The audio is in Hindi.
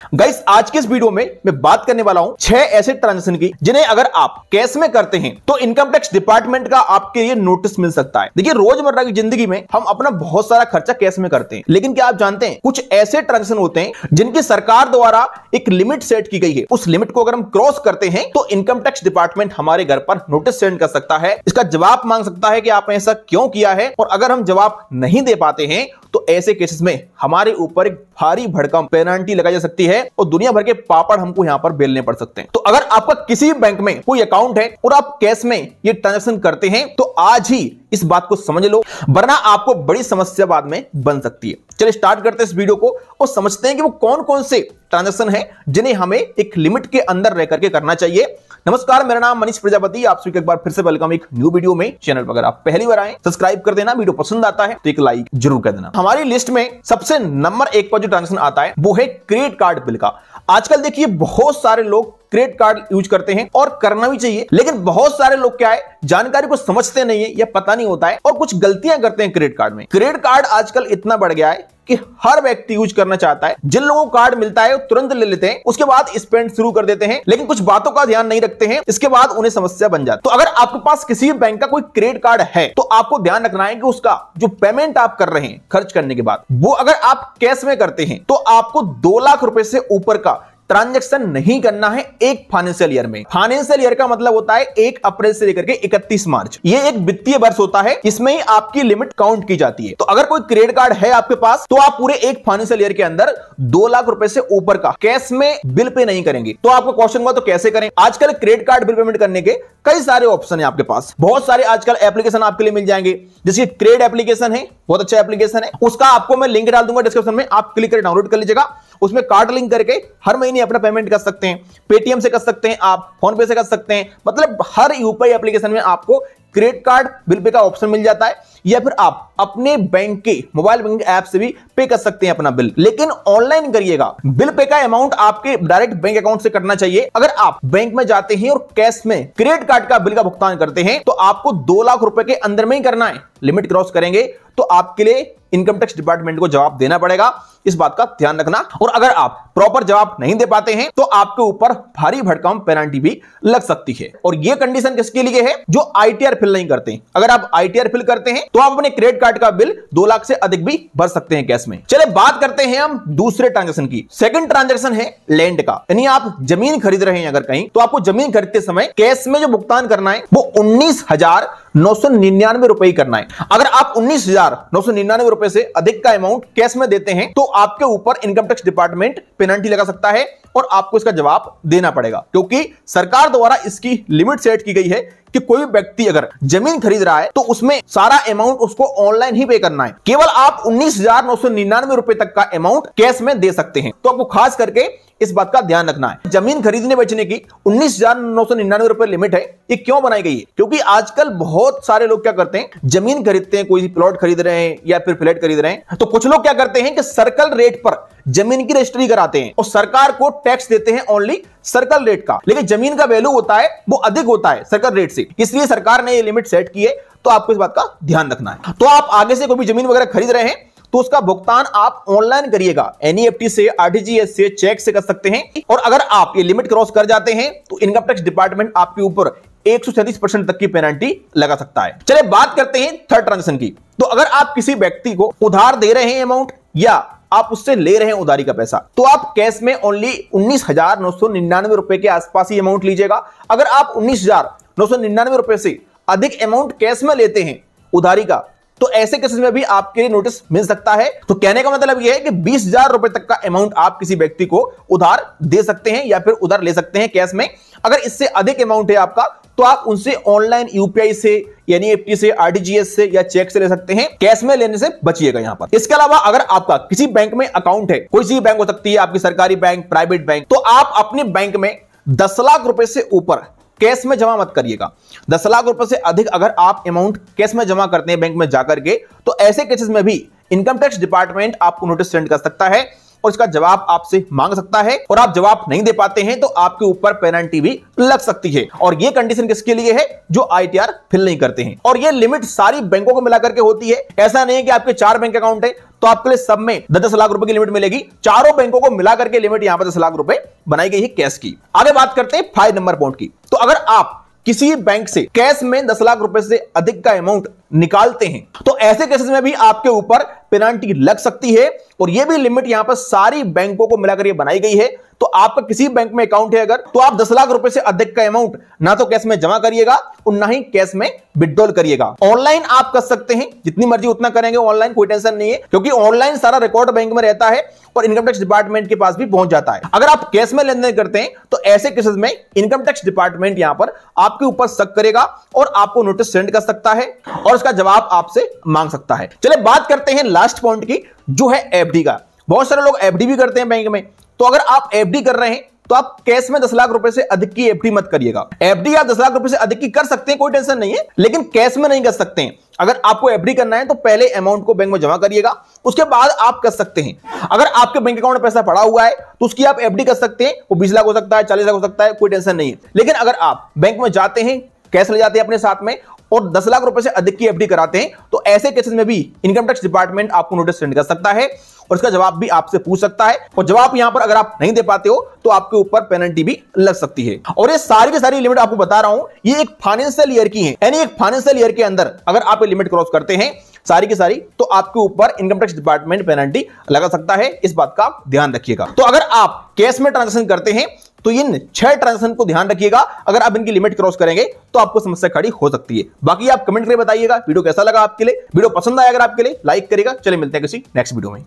गाइस आज के इस वीडियो में मैं बात करने वाला हूं 6 ऐसे ट्रांजैक्शन की जिन्हें अगर आप कैश में करते हैं तो इनकम टैक्स डिपार्टमेंट का आपके लिए नोटिस मिल सकता है। देखिए रोजमर्रा की जिंदगी में हम अपना बहुत सारा खर्चा कैश में करते हैं, लेकिन क्या आप जानते हैं कुछ ऐसे ट्रांजैक्शन होते हैं जिनकी सरकार द्वारा एक लिमिट सेट की गई है। उस लिमिट को अगर हम क्रॉस करते हैं तो इनकम टैक्स डिपार्टमेंट हमारे घर पर नोटिस सेंड कर सकता है, इसका जवाब मांग सकता है कि आपने ऐसा क्यों किया है। और अगर हम जवाब नहीं दे पाते हैं तो ऐसे केसेस में हमारे ऊपर एक भारी भड़कम पेनल्टी लगाई जा सकती है और दुनिया भर के पापड़ हमको यहां पर बेलने पड़ सकते हैं। तो अगर आपका किसी बैंक में कोई अकाउंट है और आप कैश में ये ट्रांजैक्शन करते हैं तो आज ही इस बात को समझ लो, वरना आपको बड़ी समस्या बाद में बन सकती है। चलिए स्टार्ट करते हैं इस वीडियो को और समझते हैं कि वो कौन कौन से ट्रांजैक्शन है जिन्हें हमें एक लिमिट के अंदर रह करके करना चाहिए। नमस्कार, मेरा नाम मनीष प्रजापति, आप सभी एक बार फिर से वेलकम एक न्यू वीडियो में। चैनल पर अगर आप पहली बार आए सब्सक्राइब कर देना, वीडियो पसंद आता है तो एक लाइक जरूर कर देना। हमारी लिस्ट में सबसे नंबर 1 पर जो ट्रांजैक्शन आता है वो है क्रेडिट कार्ड बिल का। आजकल देखिए बहुत सारे लोग क्रेडिट कार्ड यूज करते हैं और करना भी चाहिए, लेकिन बहुत सारे लोग क्या है जानकारी को समझते नहीं है या पता नहीं होता है और कुछ गलतियां करते हैं क्रेडिट कार्ड में। क्रेडिट कार्ड आजकल इतना बढ़ गया है कि हर व्यक्ति यूज करना चाहता है। जिन लोगों को कार्ड मिलता है वो तुरंत ले लेते हैं, उसके बाद स्पेंड शुरू कर देते हैं, लेकिन कुछ बातों का ध्यान नहीं रखते हैं, इसके बाद उन्हें समस्या बन जाती है। तो अगर आपके पास किसी भी बैंक का कोई क्रेडिट कार्ड है तो आपको ध्यान रखना है कि उसका जो पेमेंट आप कर रहे हैं खर्च करने के बाद, वो अगर आप कैश में करते हैं तो आपको 2 लाख रुपए से ऊपर का ट्रांजैक्शन नहीं करना है एक फाइनेंशियल ईयर में। फाइनेंशियल ईयर का मतलब होता है 1 अप्रैल से लेकर के 31 मार्च। ये एक वित्तीय वर्ष होता है, इसमें ही आपकी लिमिट काउंट की जाती है। तो अगर कोई क्रेडिट कार्ड है आपके पास तो आप पूरे एक फाइनेंशियल ईयर के अंदर 2 लाख रुपए से ऊपर का कैश में बिल पे नहीं करेंगे। तो आपको क्वेश्चन हुआ तो कैसे करें। आजकल क्रेडिट कार्ड बिल पेमेंट करने के कई सारे ऑप्शन है आपके पास, बहुत सारे आजकल एप्लीकेशन आपके लिए मिल जाएंगे। जैसे क्रेडिट एप्लीकेशन है, बहुत अच्छा एप्लीकेशन है, उसका आपको मैं लिंक डाल दूंगा डिस्क्रिप्शन में, आप क्लिक करके डाउनलोड कर लीजिएगा। उसमें कार्ड लिंक करके हर महीने अपना पेमेंट कर सकते हैं, पेटीएम से कर सकते हैं, आप फोन पे से कर सकते हैं, मतलब हर यूपीआई एप्लीकेशन में आपको क्रेडिट कार्ड बिल पे का ऑप्शन मिल जाता है। या फिर आप अपने बैंक के मोबाइल बैंकिंग ऐप से भी पे कर सकते हैं अपना बिल, लेकिन ऑनलाइन करिएगा। बिल पे का अमाउंट आपके डायरेक्ट बैंक अकाउंट से करना चाहिए। अगर आप बैंक में जाते हैं और कैश में क्रेडिट कार्ड का बिल का भुगतान करते हैं तो आपको 2 लाख रुपए के अंदर में ही करना है। लिमिट क्रॉस करेंगे तो आपके लिए इनकम टैक्स डिपार्टमेंट को जवाब देना पड़ेगा, इस बात का ध्यान रखना। और अगर आप प्रॉपर जवाब नहीं दे पाते हैं तो आपके ऊपर भारी भड़कम पेनल्टी भी लग सकती है। और यह कंडीशन किसके लिए है? जो आईटीआर फिल नहीं करते हैं। अगर आप आईटीआर फिल करते हैं तो आप अपने क्रेडिट कार्ड का बिल 2 लाख से अधिक भी भर सकते हैं कैश में। चलिए बात करते हैं हम दूसरे ट्रांजैक्शन की। सेकंड ट्रांजैक्शन है लैंड का, यानी आप जमीन खरीद रहे हैं अगर कहीं, तो आपको जमीन खरीदते समय कैश में जो भुगतान करना है वो 19,999 रुपए ही करना है। अगर आप 19,999 रुपए से अधिक का अमाउंट कैश में देते हैं तो आपके ऊपर इनकम टैक्स डिपार्टमेंट पेनल्टी लगा सकता है और आपको इसका जवाब देना पड़ेगा, क्योंकि सरकार द्वारा इसकी लिमिट सेट की गई है कि कोई व्यक्ति अगर जमीन खरीद रहा है तो उसमें सारा अमाउंट उसको ऑनलाइन ही पे करना है। केवल आप 19,999 रुपए तक का अमाउंट कैश में दे सकते हैं। तो आपको खास करके इस बात का ध्यान रखना है। जमीन खरीदने बेचने की 19,999 रुपए लिमिट है, ये क्यों बनाई गई है? क्योंकि आजकल बहुत सारे लोग क्या करते हैं, जमीन खरीदते हैं, कोई प्लॉट खरीद रहे हैं या फिर फ्लैट खरीद रहे हैं, तो कुछ लोग क्या करते हैं कि सर्कल रेट पर जमीन की रजिस्ट्री कराते हैं और सरकार को टैक्स देते हैं ओनली सर्कल रेट का, लेकिन जमीन का वैल्यू होता है वो अधिक होता है सर्कल रेट से। इसलिए सरकार ने ये लिमिट सेट की है, तो आपको इस बात का ध्यान रखना है। तो आप आगे से कोई भी जमीन वगैरह खरीद रहे हैं तो उसका भुगतान आप ऑनलाइन करिएगा, एनईएफटी से, आरटीजीएस से, चेक से कर सकते हैं। और अगर आप ये लिमिट क्रॉस कर जाते हैं तो इनकम टैक्स डिपार्टमेंट आपके ऊपर 137% तक की पेनल्टी लगा सकता है। चलिए बात करते हैं थर्ड ट्रांजैक्शन की। तो अगर आप किसी व्यक्ति को उधार दे रहे हैं अमाउंट या आप उससे ले रहे हैं उधारी का पैसा, तो आप कैश में ओनली 19,999 रुपए के आसपास ही अमाउंट लीजिएगा। अगर आप 19,999 रुपए से अधिक अमाउंट कैश में लेते हैं उधारी का तो ऐसे केसेस में भी आपके लिए नोटिस मिल सकता है। तो कहने का मतलब यह है कि 20,000 रुपए तक का अमाउंट आप किसी व्यक्ति को उधार दे सकते हैं या फिर उधार ले सकते हैं कैश में। अगर इससे अधिक अमाउंट है आपका तो आप उनसे ऑनलाइन यूपीआई से, एनईएफटी से, आरटीजीएस से या चेक से ले सकते हैं। कैश में लेने से बचिएगा यहां पर। इसके अलावा अगर आपका किसी बैंक में अकाउंट है, कोई सी बैंक हो सकती है, आपकी सरकारी बैंक, प्राइवेट बैंक, तो आप अपने बैंक में 10 लाख रुपए से ऊपर कैश में जमा मत करिएगा। 10 लाख रुपए से अधिक अगर आप अमाउंट कैश में जमा करते हैं बैंक में जाकर के, तो ऐसे केसेस में भी इनकम टैक्स डिपार्टमेंट आपको नोटिस सेंड कर सकता है और इसका जवाब आपसे मांग सकता है, और आप जवाब नहीं दे पाते हैं तो आपके ऊपर पेनल्टी भी लग सकती है। और ये कंडीशन किसके लिए है? जो ITR फिल नहीं करते हैं। और ये लिमिट सारी बैंकों को मिलाकर के होती है। ऐसा नहीं है कि आपके 4 बैंक अकाउंट है तो आपके लिए सब में 10-10 लाख रुपए की लिमिट मिलेगी। चारों बैंकों को मिलाकर के लिमिट यहां पर 10 लाख रुपए बनाई गई है कैश की। आगे बात करते हैं 5 नंबर पॉइंट की। तो अगर आप किसी बैंक से कैश में 10 लाख रुपए से अधिक का अमाउंट निकालते हैं तो ऐसे केसेस में भी आपके ऊपर पेनल्टी लग सकती है। और यह भी लिमिट यहां पर सारी बैंकों को मिलाकर यह बनाई गई है। तो आपका किसी बैंक में अकाउंट है अगर, तो आप 10 लाख रुपए से अधिक का अमाउंट ना तो कैश में जमा करिएगा और ना ही कैश में विड्रॉल करिएगा। ऑनलाइन आप कर सकते हैं, जितनी मर्जी उतना करेंगे ऑनलाइन, कोई टेंशन नहीं है, क्योंकि ऑनलाइन सारा रिकॉर्ड बैंक में रहता है और इनकम टैक्स डिपार्टमेंट के पास भी पहुंच जाता है। अगर आप कैश में लेन देन करते हैं तो ऐसे केसेस में इनकम टैक्स डिपार्टमेंट यहां पर आपके ऊपर शक करेगा और आपको नोटिस सेंड कर सकता है और उसका जवाब आपसे मांग सकता है। चलिए बात करते हैं लास्ट पॉइंट की, जो है FD का। बहुत सारे लोग FD भी करते हैं बैंक में। तो अगर आप FD कर रहे हैं तो आप कैश में 10 लाख रुपए से अधिक की FD मत करिएगा। FD आप 10 लाख रुपए से अधिक की कर सकते हैं, कोई टेंशन नहीं है, लेकिन कैश में नहीं कर सकते हैं। अगर आपको FD करना है तो पहले अमाउंट को बैंक में जमा करिएगा, उसके बाद आप कर सकते हैं। अगर आपके बैंक अकाउंट में पैसा पड़ा हुआ है तो उसकी आप FD कर सकते हैं। वो 20 लाख हो सकता है, 40 लाख हो सकता है, कोई टेंशन नहीं है। लेकिन अगर आप बैंक में जाते हैं, कैश ले जाते हैं अपने साथ में और 10 लाख रुपए से अधिक की FD कराते हैं तो ऐसे केसेस में भी इनकम टैक्स डिपार्टमेंट आपको नोटिस सेंड कर सकता है और इसका जवाब भी आपसे पूछ सकता है। और जवाब यहां पर अगर आप नहीं दे पाते हो तो आपके ऊपर पेनल्टी भी लग सकती है। और ये सारी की सारी लिमिट आपको बता रहा हूं, ये एक फाइनेंशियल ईयर की है, यानी एक फाइनेंशियल ईयर के अंदर अगर आप ये लिमिट क्रॉस करते हैं सारी की सारी, तो आपके ऊपर इनकम टैक्स डिपार्टमेंट पेनल्टी लगा सकता है। इस बात का आप ध्यान रखिएगा। तो अगर आप कैश में ट्रांजैक्शन करते हैं तो इन 6 ट्रांजैक्शन को ध्यान रखिएगा। अगर आप इनकी लिमिट क्रॉस करेंगे तो आपको समस्या खड़ी हो सकती है। बाकी आप कमेंट करके बताइएगा वीडियो कैसा लगा आपके लिए। वीडियो पसंद आया अगर आपके लिए लाइक करिएगा। चलिए मिलते हैं किसी नेक्स्ट वीडियो में।